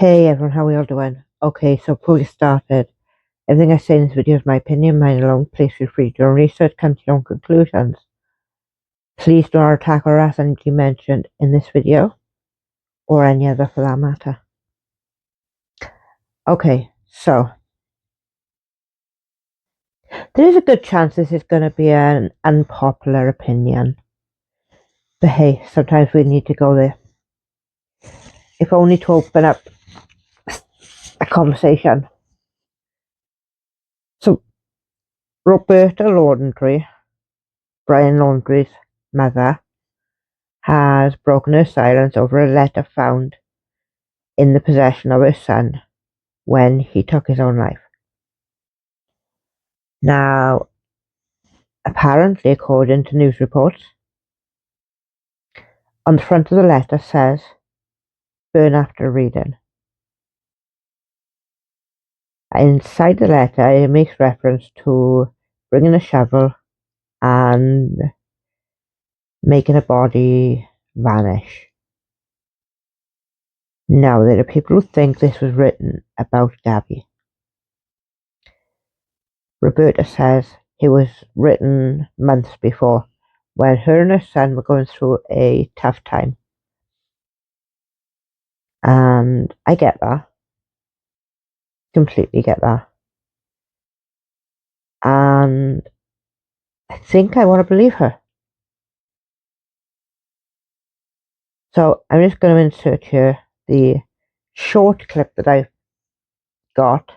Hey everyone, how are we all doing? Okay, so before we get started, everything I say in this video is my opinion, mine alone. Please feel free to do your own research, come to your own conclusions. Please do not attack or harass anything mentioned in this video, or any other for that matter. Okay, so there is a good chance this is going to be an unpopular opinion. But hey, sometimes we need to go there. If only to open up a conversation. So, Roberta Laundrie, Brian Laundrie's mother, has broken her silence over a letter found in the possession of her son when he took his own life. Now, apparently, according to news reports, on the front of the letter says, "Burn after reading." Inside the letter, it makes reference to bringing a shovel and making a body vanish. Now, there are people who think this was written about Gabby. Roberta says it was written months before, when her and her son were going through a tough time. And I get that. Completely get that. And I think I want to believe her. So I'm just going to insert here the short clip that I've got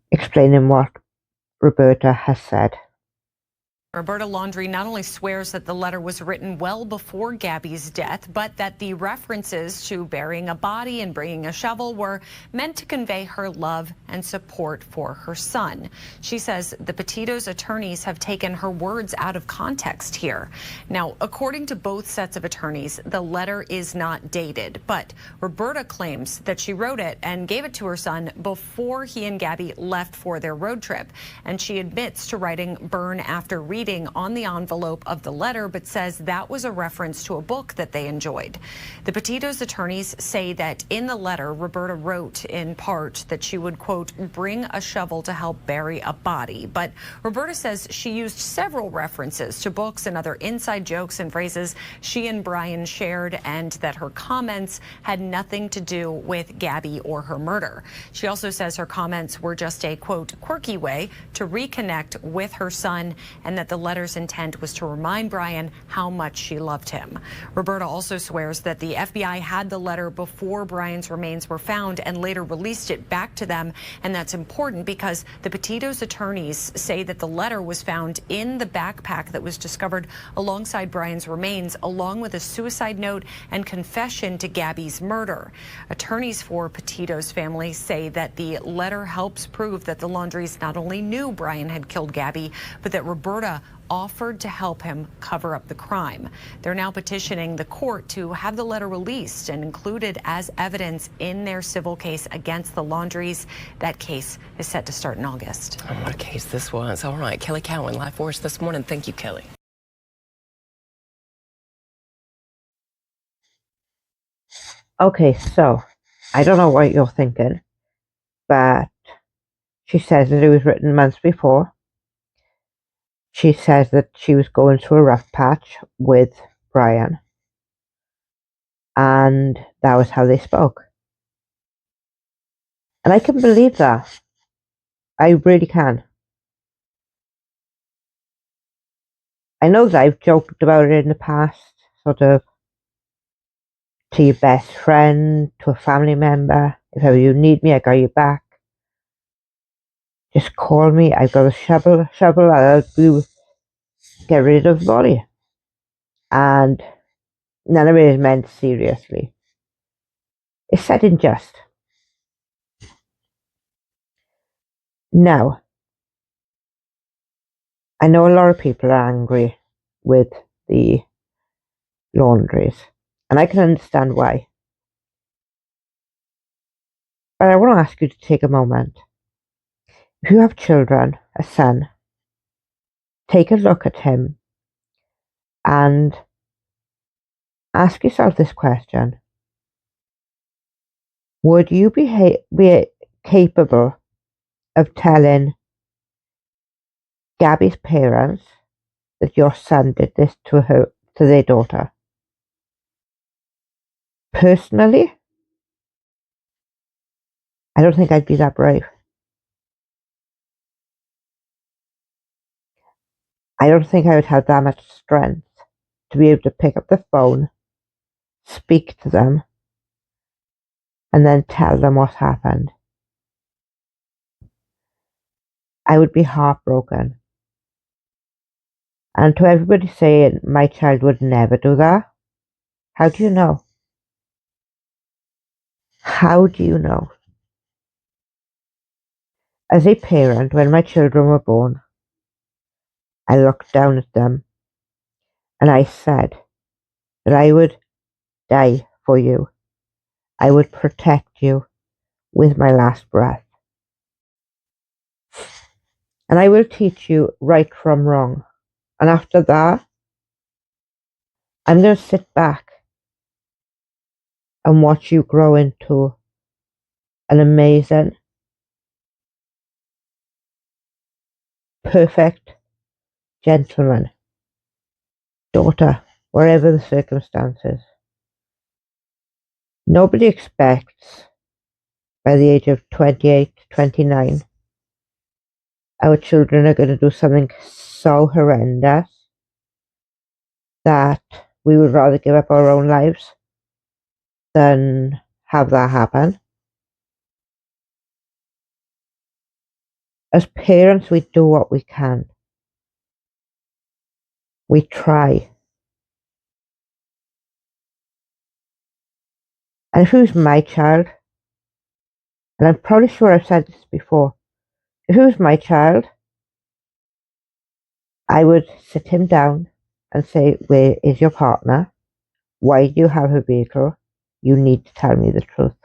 explaining what Roberta has said. Roberta Laundrie not only swears that the letter was written well before Gabby's death, but that the references to burying a body and bringing a shovel were meant to convey her love and support for her son. She says the Petitto's attorneys have taken her words out of context here. Now, according to both sets of attorneys, the letter is not dated, but Roberta claims that she wrote it and gave it to her son before he and Gabby left for their road trip. And she admits to writing "burn after reading" on the envelope of the letter, but says that was a reference to a book that they enjoyed. The Petitto's attorneys say that in the letter, Roberta wrote in part that she would, quote, bring a shovel to help bury a body. But Roberta says she used several references to books and other inside jokes and phrases she and Brian shared, and that her comments had nothing to do with Gabby or her murder. She also says her comments were just a, quote, quirky way to reconnect with her son, and that the letter's intent was to remind Brian how much she loved him. Roberta also swears that the FBI had the letter before Brian's remains were found and later released it back to them. And that's important because the Petitto's attorneys say that the letter was found in the backpack that was discovered alongside Brian's remains, along with a suicide note and confession to Gabby's murder. Attorneys for Petitto's family say that the letter helps prove that the Laundries not only knew Brian had killed Gabby, but that Roberta offered to help him cover up the crime. They're now petitioning the court to have the letter released and included as evidence in their civil case against the Laundries. That case is set to start in August. Oh, what a case this was. All right, Kelly Cowan, live for us this morning. Thank you, Kelly. Okay, so I don't know what you're thinking, but she says that it was written months before. She says that she was going through a rough patch with Brian, and that was how they spoke. And I can believe that. I really can. I know that I've joked about it in the past, sort of to your best friend, to a family member. If ever you need me, I got your back. Just call me. I've got a shovel, I'll help you get rid of the body. And none of it is meant seriously. It's said in jest. Now, I know a lot of people are angry with the Laundries, and I can understand why. But I want to ask you to take a moment. If you have children, a son, take a look at him and ask yourself this question. Would you be capable of telling Gabby's parents that your son did this to their daughter? Personally, I don't think I'd be that brave. I don't think I would have that much strength to be able to pick up the phone, speak to them, and then tell them what happened. I would be heartbroken. And to everybody saying my child would never do that, how do you know? How do you know? As a parent, when my children were born, I looked down at them and I said that I would die for you. I would protect you with my last breath. And I will teach you right from wrong. And after that, I'm going to sit back and watch you grow into an amazing, perfect gentleman, daughter, wherever the circumstances. Nobody expects by the age of 28, 29, our children are going to do something so horrendous that we would rather give up our own lives than have that happen. As parents, we do what we can. We try. And if it was my child, and I'm probably sure I've said this before, if it was my child, I would sit him down and say, where is your partner? Why do you have a vehicle? You need to tell me the truth.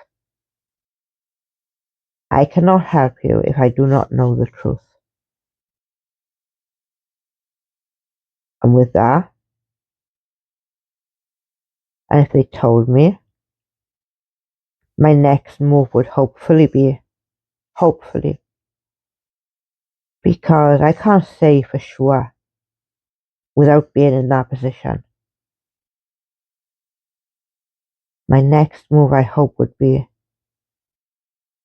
I cannot help you if I do not know the truth. And with that, and if they told me, my next move would hopefully, because I can't say for sure without being in that position. My next move, I hope, would be,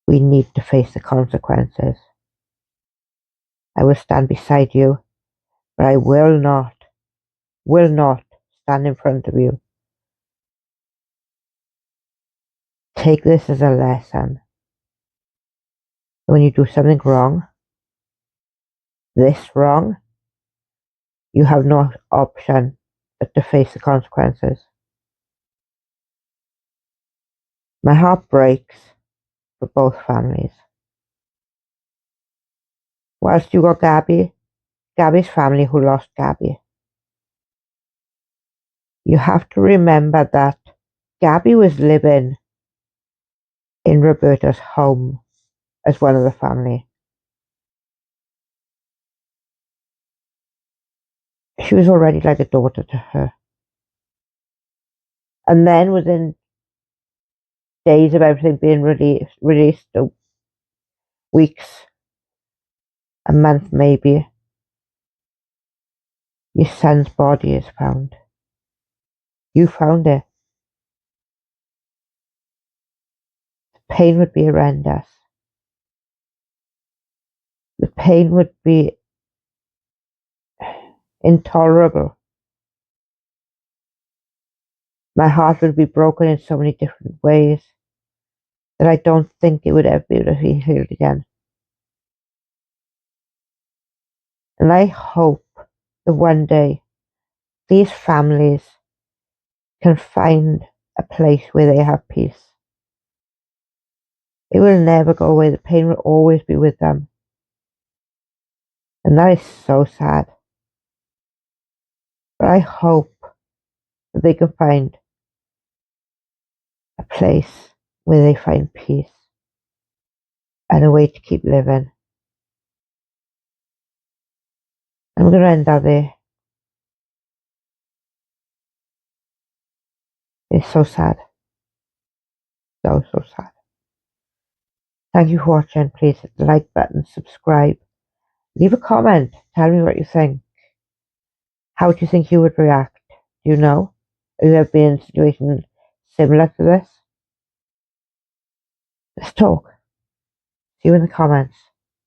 we need to face the consequences. I will stand beside you, but I will not stand in front of you. Take this as a lesson. When you do something wrong, you have no option but to face the consequences. My heart breaks for both families. Whilst you got Gabby's family who lost Gabby, you have to remember that Gabby was living in Roberta's home as one of the family. She was already like a daughter to her. And then within days of everything being released, weeks, a month maybe, your son's body is found. You found it. The pain would be horrendous. The pain would be intolerable. My heart would be broken in so many different ways that I don't think it would ever be able to be healed again. And I hope that one day these families can find a place where they have peace. It will never go away. The pain will always be with them. And that is so sad. But I hope that they can find a place where they find peace and a way to keep living. I'm going to end that there. It's so sad. So sad. Thank you for watching. Please hit the like button, subscribe, leave a comment, tell me what you think. How do you think you would react? Do you know? Have you ever been in a situation similar to this? Let's talk. See you in the comments.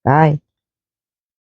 Bye.